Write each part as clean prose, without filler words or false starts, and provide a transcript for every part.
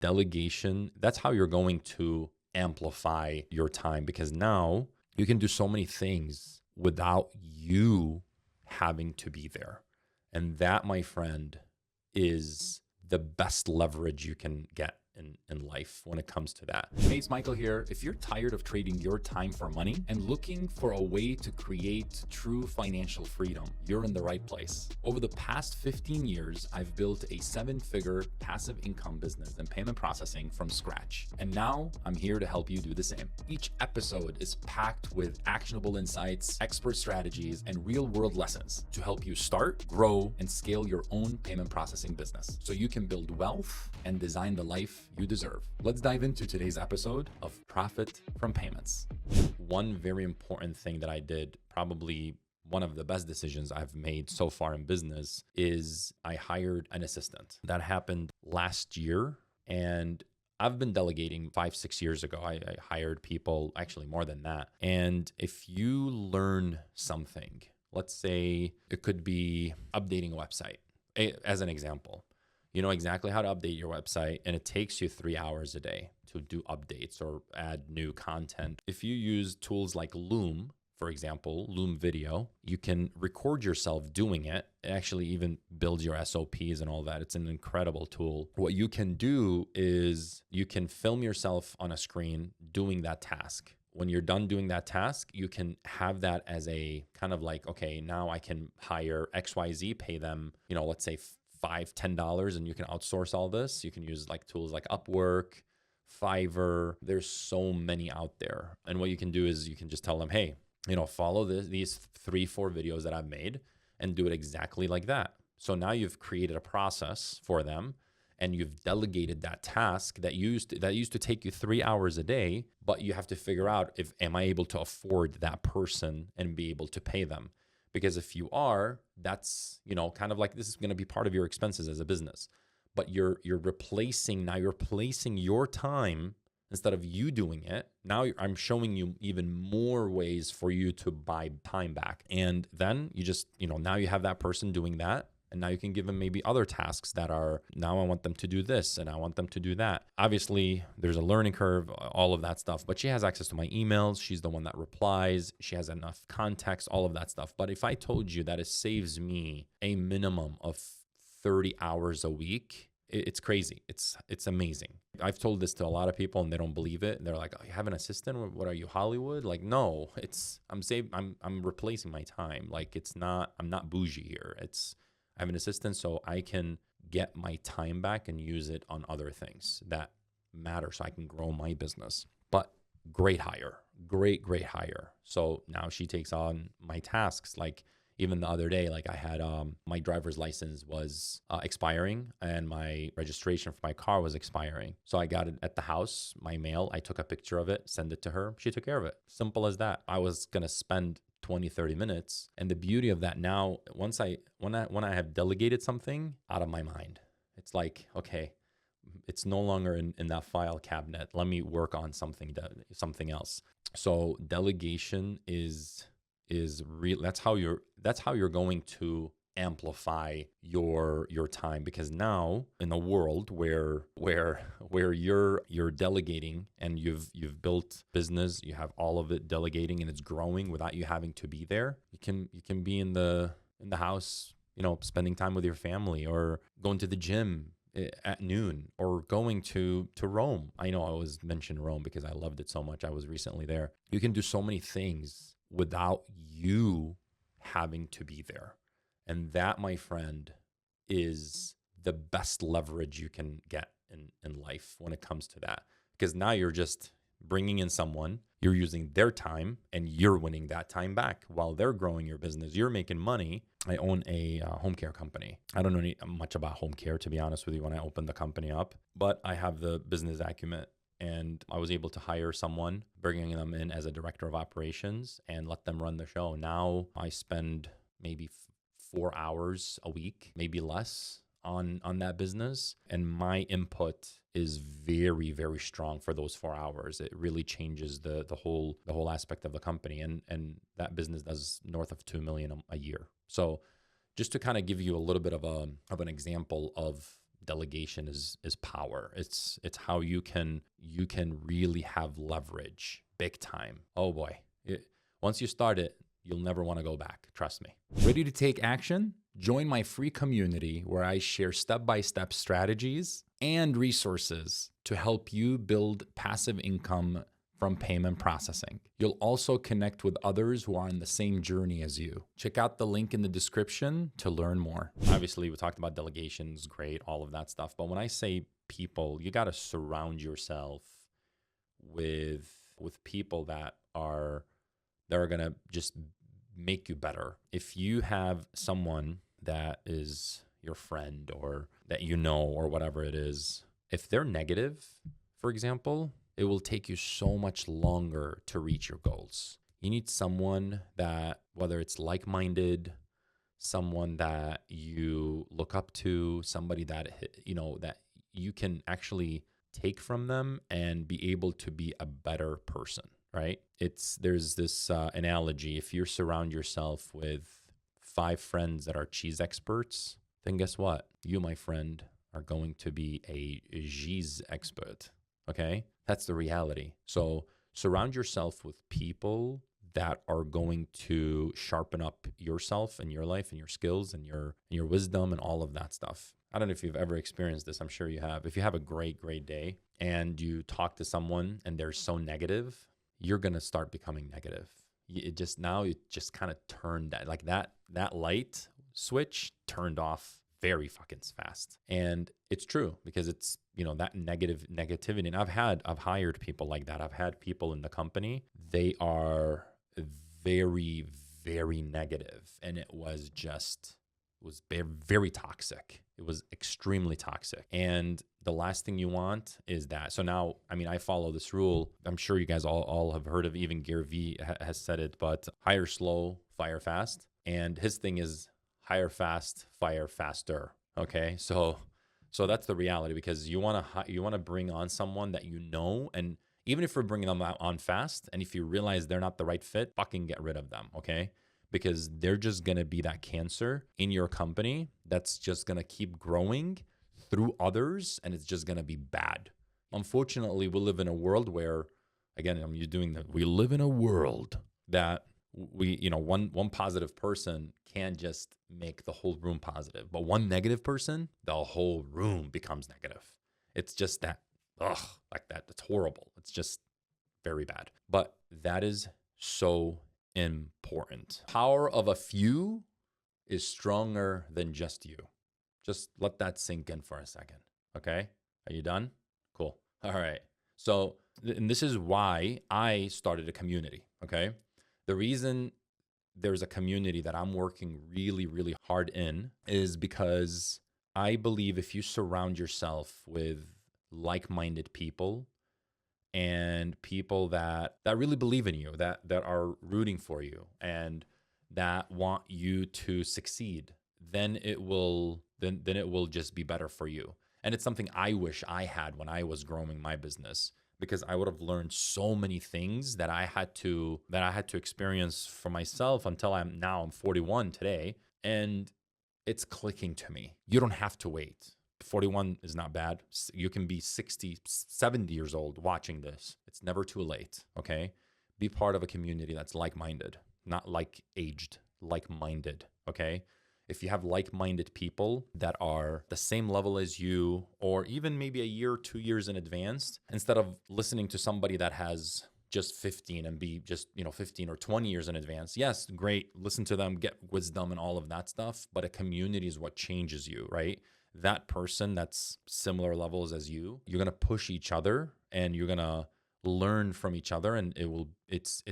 delegation, that's how you're going to amplify your time, because now you can do so many things without you having to be there. And that, my friend, is the best leverage you can get in life when it comes to that. Hey, it's Michael here. If you're tired of trading your time for money and looking for a way to create true financial freedom, you're in the right place. Over the past 15 years, I've built a 7-figure passive income business in payment processing from scratch. And now I'm here to help you do the same. Each episode is packed with actionable insights, expert strategies, and real-world lessons to help you start, grow, and scale your own payment processing business so you can build wealth and design the life you deserve. Let's dive into today's episode of Profit from Payments. One very important thing that I did, probably one of the best decisions I've made so far in business, is I hired an assistant. That happened last year, and I've been delegating 5-6 years ago. I hired people, actually more than that. And if you learn something, let's say it could be updating a website, as an example. You know exactly how to update your website, and it takes you 3 hours a day to do updates or add new content. If you use tools like Loom, for example, Loom Video, you can record yourself doing it. It actually even builds your SOPs and all that. It's an incredible tool. What you can do is you can film yourself on a screen doing that task. When you're done doing that task, you can have that as a kind of like, okay, now I can hire XYZ, pay them, let's say $5-10, and you can outsource all this. You can use like tools like Upwork, Fiverr. There's so many out there. And what you can do is you can just tell them, hey, follow these 3-4 videos that I've made and do it exactly like that. So now you've created a process for them, and you've delegated that task that used to take you 3 hours a day, but you have to figure out, am I able to afford that person and be able to pay them? Because if you are, that's, kind of like, this is going to be part of your expenses as a business. But you're replacing your time instead of you doing it. Now I'm showing you even more ways for you to buy time back. And then you just, now you have that person doing that. And now you can give them maybe other tasks that are, now I want them to do this and I want them to do that. Obviously, there's a learning curve, all of that stuff, but she has access to my emails. She's the one that replies. She has enough context, all of that stuff. But if I told you that it saves me a minimum of 30 hours a week, it's crazy. It's amazing. I've told this to a lot of people and they don't believe it. They're like, oh, you have an assistant? What are you, Hollywood? Like, no, I'm replacing my time. Like, I'm not bougie here. I have an assistant, so I can get my time back and use it on other things that matter, so I can grow my business. But great hire, great hire. So now she takes on my tasks. Like, even the other day, like, I had my driver's license was expiring and my registration for my car was expiring. So I got it at the house, my mail. I took a picture of it, send it to her. She took care of it. Simple as that. I was going to spend 20-30 minutes. And the beauty of that now, when I have delegated something out of my mind, it's like, okay, it's no longer in that file cabinet. Let me work on something else. So delegation is real. That's how you're going to amplify your time, because now in a world where you're delegating and you've built business, you have all of it delegating and it's growing without you having to be there. You can be in the house, spending time with your family, or going to the gym at noon, or going to Rome. I know I always mention Rome because I loved it so much. I was recently there. You can do so many things without you having to be there. And that, my friend, is the best leverage you can get in life when it comes to that. Because now you're just bringing in someone, you're using their time, and you're winning that time back while they're growing your business. You're making money. I own a home care company. I don't know much about home care, to be honest with you, when I opened the company up, but I have the business acumen. And I was able to hire someone, bringing them in as a director of operations and let them run the show. Now I spend maybe 4 hours a week, maybe less, on that business. And my input is very, very strong for those 4 hours. It really changes the whole aspect of the company. And that business does north of $2 million a year. So just to kind of give you a little bit of an example of delegation is power. It's how you can really have leverage big time. Oh boy. Once you start it, you'll never want to go back. Trust me. Ready to take action? Join my free community where I share step-by-step strategies and resources to help you build passive income from payment processing. You'll also connect with others who are on the same journey as you. Check out the link in the description to learn more. Obviously, we talked about delegations, great, all of that stuff. But when I say people, you got to surround yourself with people that are going to just make you better. If you have someone that is your friend or that you know or whatever it is, if they're negative, for example, it will take you so much longer to reach your goals. You need someone that, whether it's like-minded, someone that you look up to, somebody that, that you can actually take from them and be able to be a better person, right? There's this analogy. If you surround yourself with 5 friends that are cheese experts, then guess what? You, my friend, are going to be a cheese expert, okay? That's the reality. So surround yourself with people that are going to sharpen up yourself and your life and your skills and your wisdom and all of that stuff. I don't know if you've ever experienced this. I'm sure you have. If you have a great day and you talk to someone and they're so negative, you're going to start becoming negative. It just kind of turned that light switch turned off very fucking fast. And it's true because it's, that negativity. And I've hired people like that. I've had people in the company, they are very, very negative. And it was very toxic. It was extremely toxic. And the last thing you want is that. So now, I follow this rule. I'm sure you guys all have heard of, even Gary Vee has said it, but hire slow, fire fast. And his thing is hire fast, fire faster. Okay. So that's the reality, because you want to bring on someone that and even if you're bringing them on fast, and if you realize they're not the right fit, fucking get rid of them. Okay. Because they're just going to be that cancer in your company that's just going to keep growing through others, and it's just going to be bad. Unfortunately, we live in a world where, again, we live in a world that one positive person can just make the whole room positive, but one negative person, the whole room becomes negative. It's just that, like that. It's horrible. It's just very bad. But that is so important. Power of a few is stronger than just you. Just let that sink in for a second. Okay. Are you done? Cool. All right. So, and this is why I started a community. Okay. The reason there's a community that I'm working really, really hard in is because I believe if you surround yourself with like-minded people and people that really believe in you, that are rooting for you and that want you to succeed, then it will just be better for you. And it's something I wish I had when I was growing my business, because I would have learned so many things that I had to experience for myself until I'm 41 today, and it's clicking to me. You don't have to wait. 41 is not bad. You can be 60, 70 years old watching this. It's never too late, okay? Be part of a community that's like-minded, not like-aged, like-minded, okay? If you have like-minded people that are the same level as you, or even maybe a year, 2 years in advance, instead of listening to somebody that has just 15 and be just, 15 or 20 years in advance. Yes, great. Listen to them, get wisdom and all of that stuff. But a community is what changes you, right? That person that's similar levels as you, you're going to push each other and you're going to learn from each other, and it's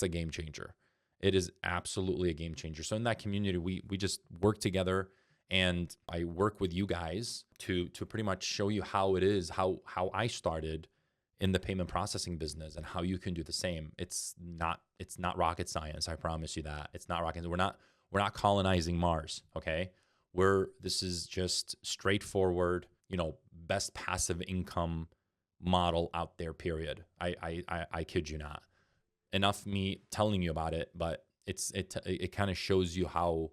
a game changer. It is absolutely a game changer. So in that community, we just work together, and I work with you guys to pretty much show you how it is, how I started in the payment processing business, and how you can do the same. It's not rocket science. I promise you that. It's not rocket. We're not colonizing Mars, okay? This is just straightforward, best passive income model out there, period. I kid you not. Enough me telling you about it, but it kind of shows you how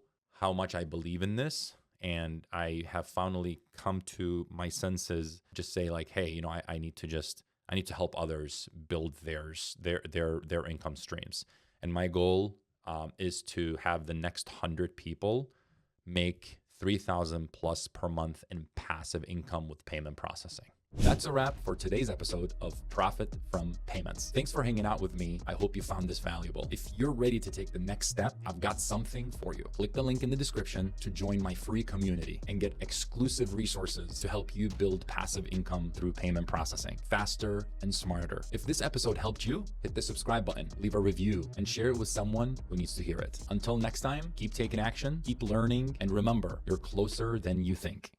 much I believe in this, And I have finally come to my senses, just say like, hey, I need to help others build their income streams. And my goal is to have the next 100 people make 3,000 plus per month in passive income with payment processing. That's a wrap for today's episode of Profit from Payments. Thanks for hanging out with me. I hope you found this valuable. If you're ready to take the next step, I've got something for you. Click the link in the description to join my free community and get exclusive resources to help you build passive income through payment processing faster and smarter. If this episode helped you, hit the subscribe button, leave a review, and share it with someone who needs to hear it. Until next time, keep taking action, keep learning, and remember, you're closer than you think.